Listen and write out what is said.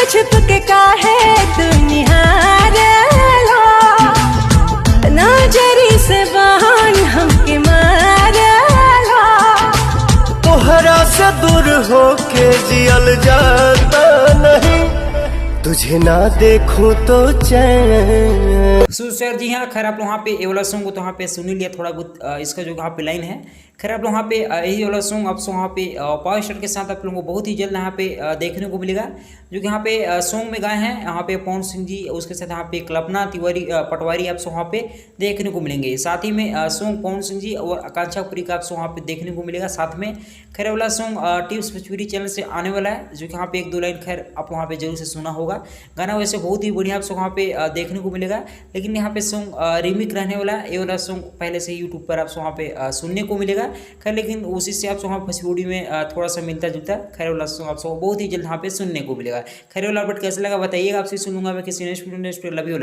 छुप के काहे तू निहारे लो, नजरी से बहन हमके मारे लो। तोहरा से दूर होके जियल जाता नहीं, तुझे ना देखूं तो चैन। सर जी हाँ, खैर आप लोग वहाँ पे ये वाला सॉन्ग तो वहाँ पे सुन ही लिया थोड़ा बहुत इसका जो यहाँ पे लाइन है। खैर आप लोग वहाँ पे यही वाला सॉन्ग आप वहाँ पे पावर स्टार के साथ आप लोगों को बहुत ही जल्द यहाँ पे देखने को मिलेगा, जो कि यहाँ पे सॉन्ग में गाए हैं यहाँ पे पवन सिंह जी, उसके साथ यहाँ पे कल्पना तिवारी पटवारी आप वहाँ पे देखने को मिलेंगे। साथ ही में सॉन्ग पवन सिंह जी और आकांक्षा पुरी का आप वहाँ पे देखने को मिलेगा साथ में। खैर वाला सॉन्ग टिप्स भोजपुरी चैनल से आने वाला है, जो कि यहाँ पे एक दो लाइन खैर आप वहाँ पे जरूर से सुना होगा। गाना वैसे बहुत ही बढ़िया आप वहाँ पे देखने को मिलेगा, लेकिन यहाँ पे सॉन्ग रीमिक रहने वाला है। ये वाला सॉन्ग पहले से यूट्यूब पर आप वहाँ पे सुनने को मिलेगा। खैर लेकिन उसी से आप वहाँ भोजपुरी में थोड़ा सा मिलता जुलता। खैर वाला सॉन्ग आप बहुत ही जल्द यहाँ पे सुनने को मिलेगा। खैर वाला अपडेट कैसा लगा बताइएगा, आपसे सुनूंगा मैं किसी नेक्स्ट वीडियो। Love you.